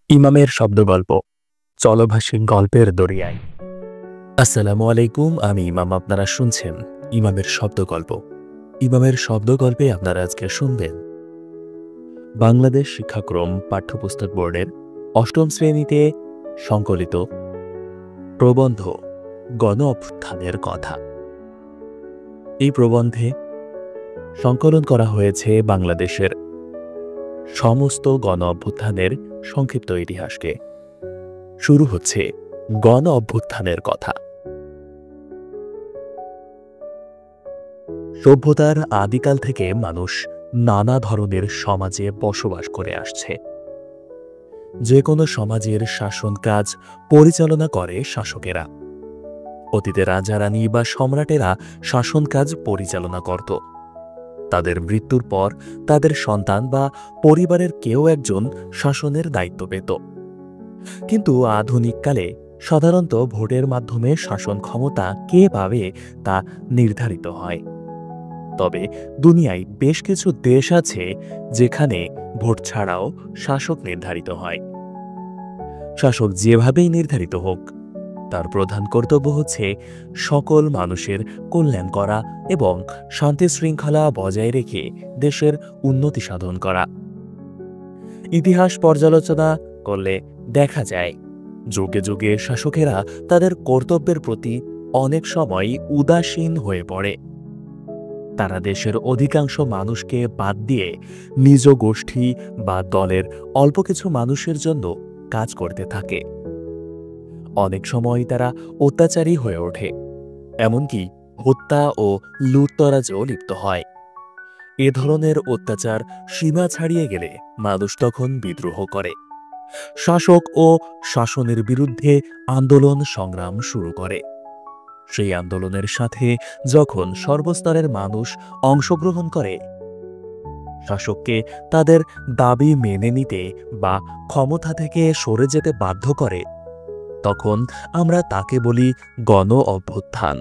ইমামের শব্দগল্প চলভাষী গল্পের দরিয়ায়। আসসালামু আলাইকুম, আমি ইমাম। আপনারা শুনছেন ইমামের শব্দগল্প। ইমামের শব্দগল্পে আপনারা আজকে শুনবেন বাংলাদেশ শিক্ষাক্রম পাঠ্যপুস্তক বোর্ডের অষ্টম শ্রেণীতে সংকলিত প্রবন্ধ গণ অভ্যুত্থানের কথা। এই প্রবন্ধে সংকলন করা হয়েছে বাংলাদেশের সমস্ত গণ অভ্যুত্থানের সংক্ষিপ্ত ইতিহাসকে। শুরু হচ্ছে গণ অভ্যুত্থানের কথা। সভ্যতার আদিকাল থেকে মানুষ নানা ধরনের সমাজে বসবাস করে আসছে। যে কোনো সমাজের শাসন কাজ পরিচালনা করে শাসকেরা। অতীতে রাজা রানী বা সম্রাটেরা শাসন কাজ পরিচালনা করত। তাদের মৃত্যুর পর তাদের সন্তান বা পরিবারের কেউ একজন শাসনের দায়িত্ব পেত। কিন্তু আধুনিককালে সাধারণত ভোটের মাধ্যমে শাসন ক্ষমতা কে পাবে তা নির্ধারিত হয়। তবে দুনিয়ায় বেশ কিছু দেশ আছে যেখানে ভোট ছাড়াও শাসক নির্ধারিত হয়। শাসক যেভাবেই নির্ধারিত হোক, তার প্রধান কর্তব্য হচ্ছে সকল মানুষের কল্যাণ করা এবং শান্তি শৃঙ্খলা বজায় রেখে দেশের উন্নতি সাধন করা। ইতিহাস পর্যালোচনা করলে দেখা যায় যুগে যুগে শাসকেরা তাদের কর্তব্যের প্রতি অনেক সময় উদাসীন হয়ে পড়ে। তারা দেশের অধিকাংশ মানুষকে বাদ দিয়ে নিজ গোষ্ঠী বা দলের অল্প কিছু মানুষের জন্য কাজ করতে থাকে। অনেক সময় তারা অত্যাচারী হয়ে ওঠে, এমনকি হত্যা ও লুটতরাজেও লিপ্ত হয়। এ ধরনের অত্যাচার সীমা ছাড়িয়ে গেলে মানুষ তখন বিদ্রোহ করে, শাসক ও শাসনের বিরুদ্ধে আন্দোলন সংগ্রাম শুরু করে। সেই আন্দোলনের সাথে যখন সর্বস্তরের মানুষ অংশগ্রহণ করে, শাসককে তাদের দাবি মেনে নিতে বা ক্ষমতা থেকে সরে যেতে বাধ্য করে, তখন আমরা তাকে বলি গণ অভ্যুত্থান।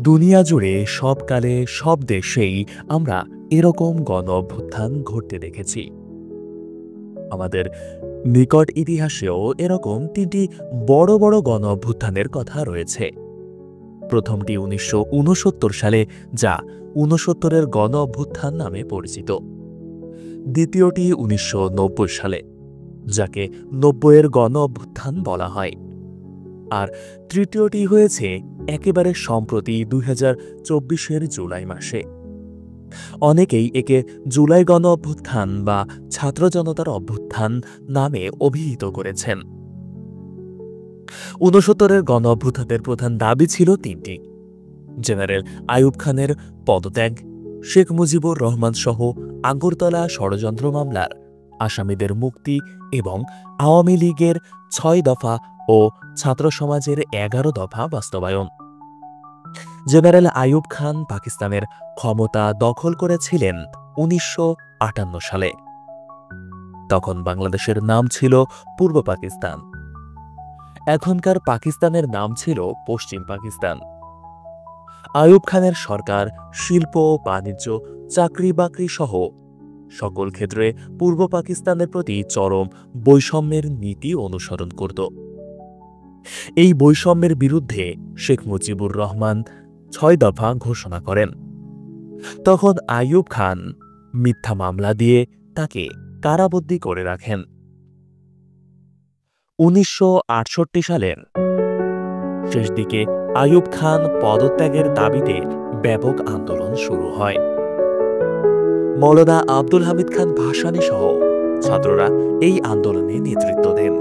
দুনিয়া জুড়ে সব কালে সব দেশেই আমরা এরকম গণ অভ্যুত্থান ঘটতে দেখেছি। আমাদের নিকট ইতিহাসেও এরকম তিনটি বড় বড় গণ অভ্যুত্থানের কথা রয়েছে। প্রথমটি 1969 সালে, যা 69-এর গণ অভ্যুত্থান নামে পরিচিত। দ্বিতীয়টি 1990 সালে, যাকে 90-এর গণ অভ্যুত্থান বলা হয়। আর তৃতীয়টি হয়েছে একেবারে সম্প্রতি 2024-এর জুলাই মাসে। অনেকেই একে জুলাই গণ অভ্যুত্থান বা ছাত্র জনতার অভ্যুত্থান নামে অভিহিত করেছেন। 69-এর গণ অভ্যুত্থানের প্রধান দাবি ছিল তিনটি: জেনারেল আইয়ুব খানের পদত্যাগ, শেখ মুজিবুর রহমান সহ আগরতলা ষড়যন্ত্র মামলার আসামিদের মুক্তি এবং আওয়ামী লীগের 6 দফা ও ছাত্র সমাজের 11 দফা বাস্তবায়ন। জেনারেল আইয়ুব খান পাকিস্তানের ক্ষমতা দখল করেছিলেন 1958 সালে। তখন বাংলাদেশের নাম ছিল পূর্ব পাকিস্তান। এখনকার পাকিস্তানের নাম ছিল পশ্চিম পাকিস্তান। আইয়ুব খানের সরকার শিল্প, বাণিজ্য, চাকরি বাকরি সহ সকল ক্ষেত্রে পূর্ব পাকিস্তানের প্রতি চরম বৈষম্যের নীতি অনুসরণ করত। এই বৈষম্যের বিরুদ্ধে শেখ মুজিবুর রহমান 6 দফা ঘোষণা করেন। তখন আইয়ুব খান মিথ্যা মামলা দিয়ে তাকে কারাবন্দী করে রাখেন। 1968 সালের শেষ দিকে আইয়ুব খান পদত্যাগের দাবিতে ব্যাপক আন্দোলন শুরু হয়। মওলানা আব্দুল হামিদ খান ভাসানী সহ ছাত্ররা এই আন্দোলনে নেতৃত্ব দেন।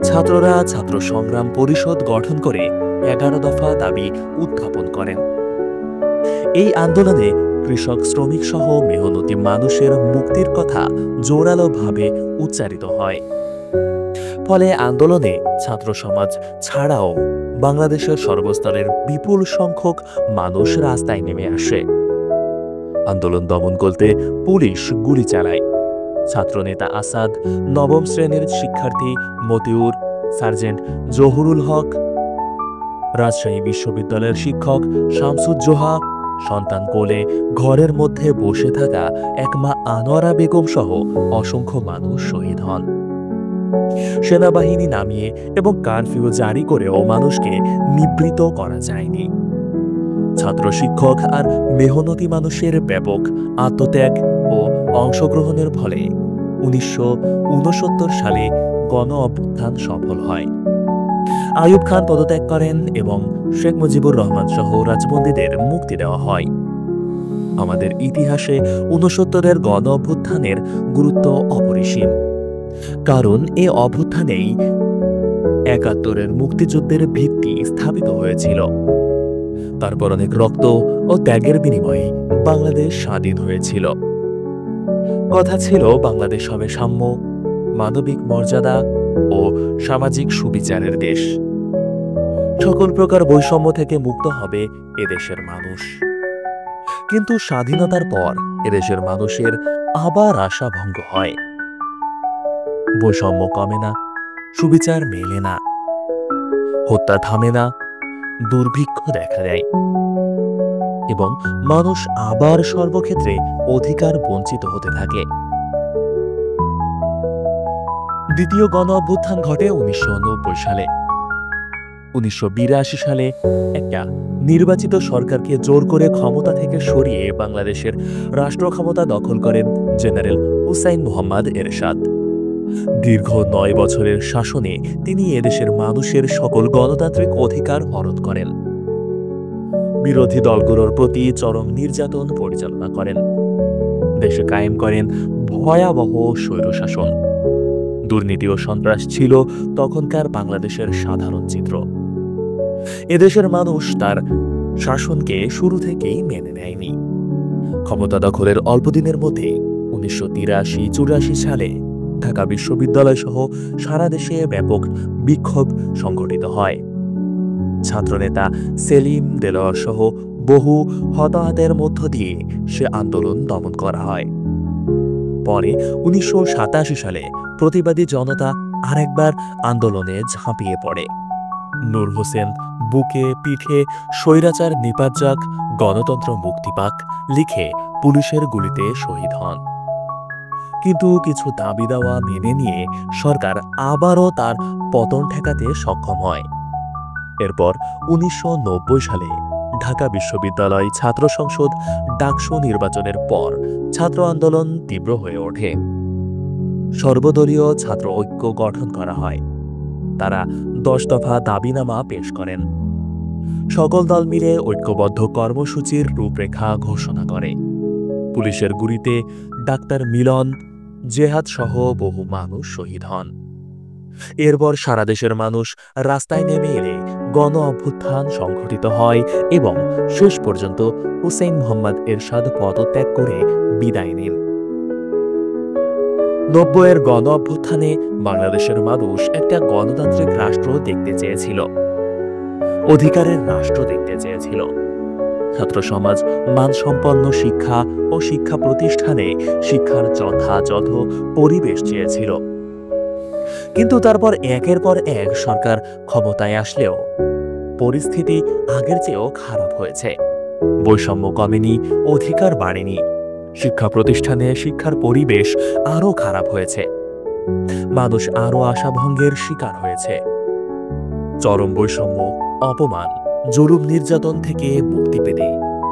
ছাত্ররা ছাত্র সংগ্রাম পরিষদ গঠন করে 11 দফা দাবি উত্থাপন করেন। এই আন্দোলনে কৃষক, শ্রমিক সহ মেহনতি মানুষের মুক্তির কথা জোরালোভাবে উচ্চারিত হয়। ফলে আন্দোলনে ছাত্র সমাজ ছাড়াও বাংলাদেশের সর্বস্তরের বিপুল সংখ্যক মানুষ রাস্তায় নেমে আসে। আন্দোলন দমন করতে পুলিশ গুলি চালায়। ছাত্রনেতা আসাদ, নবম শ্রেণীর শিক্ষার্থী মতিউর, সার্জেন্ট জহুরুল হক, রাজশাহী বিশ্ববিদ্যালয়ের শিক্ষক শামসুজ্জোহা, সন্তান কোলে ঘরের মধ্যে বসে থাকা এক মা আনোয়ারা বেগম সহ অসংখ্য মানুষ শহীদ হন। সেনাবাহিনী নামিয়ে এবং কারফিউ জারি করেও মানুষকে নিবৃত করা যায়নি। ছাত্র, শিক্ষক আর মেহনতি মানুষের ব্যাপক আত্মত্যাগ ও অংশগ্রহণের ফলে 1969 সালে গণ অভ্যুত্থান সফল হয়। আইয়ুব খান পদত্যাগ করেন এবং শেখ মুজিবুর রহমান সহ রাজবন্দীদের মুক্তি দেওয়া হয়। আমাদের ইতিহাসে 69-এর গণ অভ্যুত্থানের গুরুত্ব অপরিসীম, কারণ এ অভ্যুত্থানেই 71-এর মুক্তিযুদ্ধের ভিত্তি স্থাপিত হয়েছিল। তারপর অনেক রক্ত ও ত্যাগের বিনিময়ে বাংলাদেশ স্বাধীন হয়েছিল। কথা ছিল বাংলাদেশ হবে সাম্য, মানবিক মর্যাদা ও সামাজিক সুবিচারের দেশ। সকল প্রকার বৈষম্য থেকে মুক্ত হবে এদেশের মানুষ। কিন্তু স্বাধীনতার পর এদেশের মানুষের আবার আশা ভঙ্গ হয়। বৈষম্য কমে না, সুবিচার মেলে না, হত্যা থামে না, দুর্ভিক্ষ দেখা দেয় এবং মানুষ আবার সর্বক্ষেত্রে অধিকার বঞ্চিত হতে থাকে। দ্বিতীয় গণ অভ্যুত্থান ঘটে 1990 সালে। 1982 সালে একটা নির্বাচিত সরকারকে জোর করে ক্ষমতা থেকে সরিয়ে বাংলাদেশের রাষ্ট্র ক্ষমতা দখল করেন জেনারেল হুসাইন মোহাম্মদ এরশাদ। দীর্ঘ 9 বছরের শাসনে তিনি এদেশের মানুষের সকল গণতান্ত্রিক অধিকার হরণ করেন। বিরোধী দলগুলোর প্রতি চরম নির্যাতন পরিচালনা করেন। দেশে কায়েম করেন ভয়াবহ স্বৈরশাসন। দুর্নীতি ও সন্ত্রাস ছিল তখনকার বাংলাদেশের সাধারণ চিত্র। এদেশের মানুষ তার শাসনকে শুরু থেকেই মেনে নেয়নি। ক্ষমতা দখলের অল্প দিনের মধ্যে 1983-84 সালে ঢাকা বিশ্ববিদ্যালয় সহ সারা দেশে ব্যাপক বিক্ষোভ সংঘটিত হয়। ছাত্রনেতা সেলিম দেলোয়ার সহ বহু হতাহতের মধ্য দিয়ে সে আন্দোলন দমন করা হয়। পরে 1987 সালে প্রতিবাদী জনতা আরেকবার আন্দোলনে ঝাঁপিয়ে পড়ে। নূর হোসেন বুকে পিঠে স্বৈরাচার নিপাত যাক, গণতন্ত্র মুক্তি পাক লিখে পুলিশের গুলিতে শহীদ হন। কিন্তু কিছু দাবি দাওয়া মেনে নিয়ে সরকার আবারও তার পতন ঠেকাতে সক্ষম হয়। এরপর 1990 সালে ঢাকা বিশ্ববিদ্যালয় ছাত্র সংসদ ডাকসু নির্বাচনের পর ছাত্র আন্দোলন তীব্র হয়ে ওঠে। সর্বদলীয় ছাত্র ঐক্য গঠন করা হয়। তারা 10 দফা দাবিনামা পেশ করেন। সকল দল মিলে ঐক্যবদ্ধ কর্মসূচির রূপরেখা ঘোষণা করে। পুলিশের গুলিতে ডাক্তার মিলন, জেহাদ সহ বহু মানুষ শহীদ হন। এরপর সারা দেশের মানুষ রাস্তায় নেমে এলে গণ অভ্যুত্থান সংঘটিত হয় এবং শেষ পর্যন্ত হুসাইন মোহাম্মদ এরশাদ পদত্যাগ করে বিদায় নেন। 90-এর গণ অভ্যুত্থানে বাংলাদেশের মানুষ একটা গণতান্ত্রিক রাষ্ট্র দেখতে চেয়েছিল, অধিকারের রাষ্ট্র দেখতে চেয়েছিল। ছাত্র সমাজ মানসম্পন্ন শিক্ষা ও শিক্ষা প্রতিষ্ঠানে শিক্ষার যথাযথ পরিবেশ চেয়েছিল। কিন্তু তারপর একের পর এক সরকার ক্ষমতায় আসলেও পরিস্থিতি আগের চেয়েও খারাপ হয়েছে। বৈষম্য কমেনি, অধিকার বাড়েনি। শিক্ষা প্রতিষ্ঠানে শিক্ষার পরিবেশ আরও খারাপ হয়েছে। মানুষ আরও আশাভঙ্গের শিকার হয়েছে। চরম বৈষম্য, অপমান, জুলুম নির্যাতন থেকে মুক্তি পেতে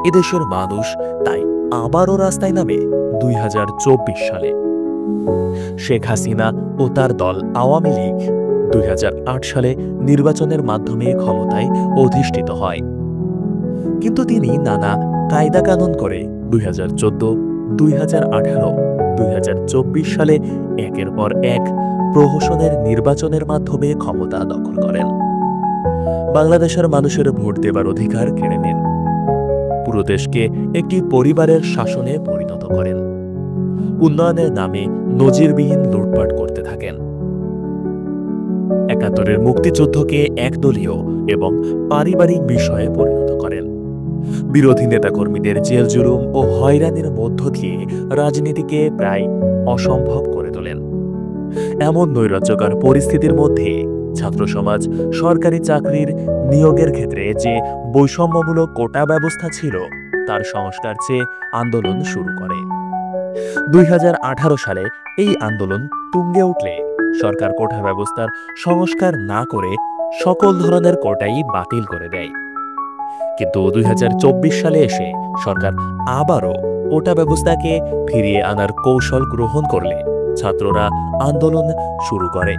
এদেশের মানুষ তাই আবারও রাস্তায় নামে 2024 সালে। শেখ হাসিনা ও তার দল আওয়ামী লীগ 2008 সালে নির্বাচনের মাধ্যমে ক্ষমতায় অধিষ্ঠিত হয়। কিন্তু তিনি নানা কায়দা কানুন করে 2014, 2018, 2024 সালে একের পর এক প্রহসনের নির্বাচনের মাধ্যমে ক্ষমতা দখল করেন। বাংলাদেশের মানুষের ভোট দেবার অধিকার কেড়ে নেন। পুরো দেশকে একটি পরিবারের শাসনে পরিণত করেন। উন্নয়নের নামে নজিরবিহীন লুটপাট করতে থাকেন। 71-এর মুক্তিযুদ্ধকে একদলীয় এবং পারিবারিক বিষয়ে পরিণত করেন। বিরোধী নেতাকর্মীদের জেল জুলুম ও হয়রানির মধ্য দিয়ে রাজনীতিকে প্রায় অসম্ভব করে তোলেন। এমন নৈরাজ্যকর পরিস্থিতির মধ্যে ছাত্র সমাজ সরকারি চাকরির নিয়োগের ক্ষেত্রে যে বৈষম্যমূলক কোটা ব্যবস্থা ছিল তার সংস্কার চেয়ে আন্দোলন শুরু করে। 2018 সালে এই আন্দোলন তুঙ্গে উঠলে সরকার কোটা ব্যবস্থার সংস্কার না করে সকল ধরনের কোটাই বাতিল করে দেয়। কিন্তু 2024 সালে এসে সরকার আবারও কোটা ব্যবস্থাকে ফিরিয়ে আনার কৌশল গ্রহণ করলে ছাত্ররা আন্দোলন শুরু করে।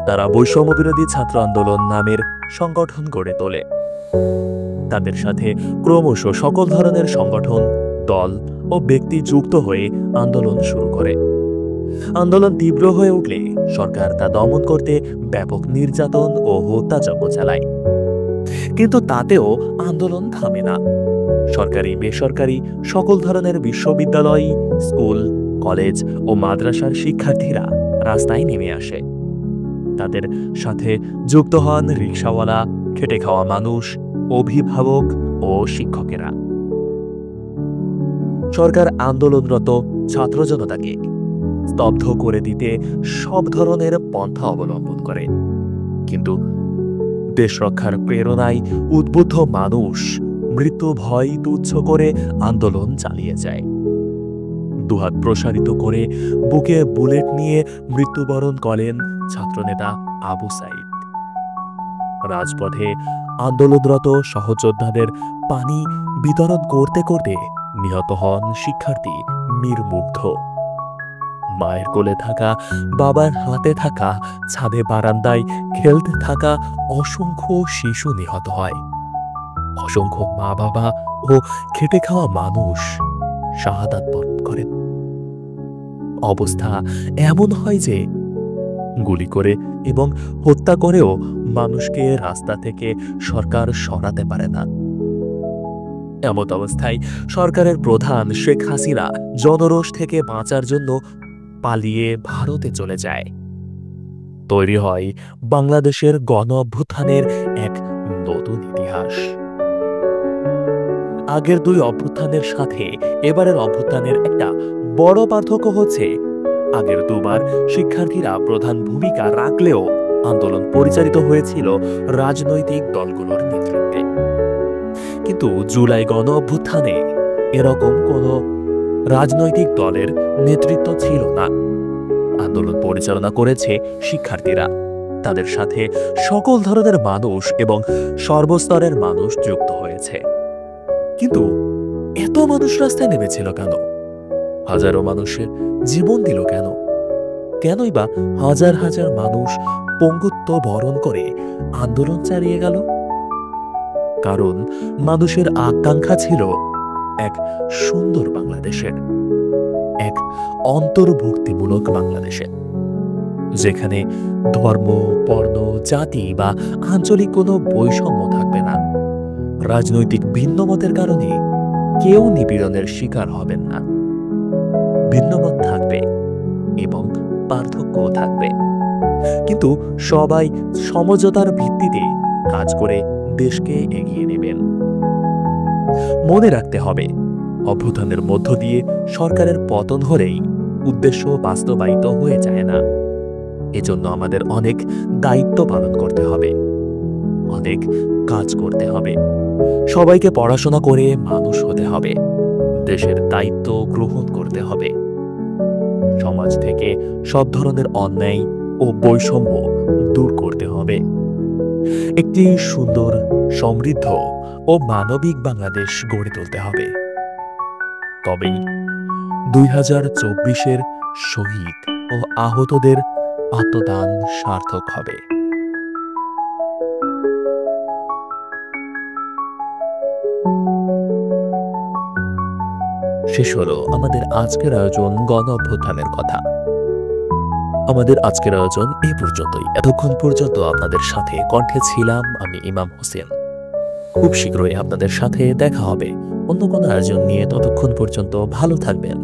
তারা বৈষম্য বিরোধী ছাত্র আন্দোলন নামের সংগঠন গড়ে তোলে। তাদের সাথে ক্রমশ সকল ধরনের সংগঠন, দল ও ব্যক্তি যুক্ত হয়ে আন্দোলন শুরু করে। আন্দোলন তীব্র হয়ে উঠলে সরকার তা দমন করতে ব্যাপক নির্যাতন ও হত্যাযজ্ঞ চালায়। কিন্তু তাতেও আন্দোলন থামে না। সরকারি বেসরকারি সকল ধরনের বিশ্ববিদ্যালয়, স্কুল, কলেজ ও মাদ্রাসার শিক্ষার্থীরা রাস্তায় নেমে আসে। তাদের সাথে যুক্ত হন রিকশাওয়ালা, খেটে খাওয়া মানুষ, অভিভাবক ও শিক্ষকেরা। সরকার আন্দোলনরত ছাত্র জনতাকে স্তব্ধ করে দিতে সব ধরনের পন্থা অবলম্বন করে। কিন্তু দেশ রক্ষার প্রেরণায় উদ্বুদ্ধ মানুষ মৃত্যু ভয় তুচ্ছ করে আন্দোলন চালিয়ে যায়। দুহাত প্রসারিত করে বুকে বুলেট নিয়ে মৃত্যুবরণ করেন ছাত্রনেতা আবু সাইদ। রাজপথে আন্দোলনরত সহযোদ্ধাদের পানি বিতরণ করতে করতে নিহত হন শিক্ষার্থী মীর মুগ্ধ। মায়ের কোলে থাকা, বাবার হাতে থাকা, ছাদে বারান্দায় খেলতে থাকা অসংখ্য শিশু নিহত হয়। অসংখ্য মা বাবা ও খেটে খাওয়া মানুষ শাহাদাত বরণ করেন। অবস্থা এমন হয় যে গুলি করে এবং হত্যা করেও মানুষকে রাস্তা থেকে সরকার সরাতে পারে না। এমত অবস্থায় সরকারের প্রধান শেখ হাসিনা জনরোষ থেকে বাঁচার জন্য পালিয়ে ভারতে চলে যায়। তৈরি হয় বাংলাদেশের গণ অভ্যুত্থানের এক নতুন ইতিহাস। আগের দুই অভ্যুত্থানের সাথে এবারের অভ্যুত্থানের একটা বড় পার্থক্য হচ্ছে, আগের দুবার শিক্ষার্থীরা প্রধান ভূমিকা রাখলেও আন্দোলন পরিচালিত হয়েছিল রাজনৈতিক দলগুলোর নেতৃত্বে। কিন্তু জুলাই গণ অভ্যুত্থানে এরকম কোনো রাজনৈতিক দলের নেতৃত্ব ছিল না। আন্দোলন পরিচালনা করেছে শিক্ষার্থীরা। তাদের সাথে সকল ধরনের মানুষ এবং সর্বস্তরের মানুষ যুক্ত হয়েছে। কিন্তু এত মানুষ রাস্তায় নেমেছিল কেন? হাজারো মানুষের জীবন দিল কেন? কেনই বা হাজার হাজার মানুষ পঙ্গুত্ব বরণ করে আন্দোলন চালিয়ে গেল? কারণ মানুষের আকাঙ্ক্ষা ছিল এক সুন্দর বাংলাদেশের, এক অন্তর্ভুক্তিমূলক বাংলাদেশের, যেখানে ধর্ম, বর্ণ, জাতি বা আঞ্চলিক কোনো বৈষম্য থাকবে না। রাজনৈতিক ভিন্নমতের কারণে কেউ নিপীড়নের শিকার হবেন না। ভিন্নমত থাকবে এবং পার্থক্যও থাকবে, কিন্তু সবাই সমঝোতার ভিত্তিতে কাজ করে দেশকে এগিয়ে নেবেন। মনে রাখতে হবে, অভ্যুত্থানের মধ্য দিয়ে সরকারের পতন হলেই উদ্দেশ্য বাস্তবায়িত হয়ে যায় না। এজন্য আমাদের অনেক দায়িত্ব পালন করতে হবে, অনেক কাজ করতে হবে। সবাইকে পড়াশোনা করে মানুষ হতে হবে, দেশের দায়িত্ব গ্রহণ করতে হবে। সমাজ থেকে সব ধরনের অন্যায় ও বৈষম্য দূর করতে হবে। একটি সুন্দর, সমৃদ্ধ ও মানবিক বাংলাদেশ গড়ে তুলতে হবে। তবেই 2024-এর শহীদ ও আহতদের আত্মদান সার্থক হবে। শেষ হলো আমাদের আজকের আয়োজন গণ অভ্যুত্থানের কথা। আমাদের আজকের আয়োজন এই পর্যন্তই। এতক্ষণ পর্যন্ত আপনাদের সাথে কণ্ঠে ছিলাম আমি ইমাম হোসেন। খুব শীঘ্রই আপনাদের সাথে দেখা হবে অন্য কোনো আয়োজন নিয়ে। ততক্ষণ পর্যন্ত ভালো থাকবেন,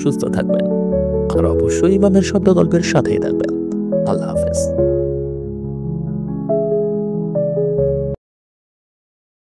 সুস্থ থাকবেন, আর অবশ্যই ইমামের শব্দ গল্পের সাথেই থাকবেন। আল্লাহ হাফেজ।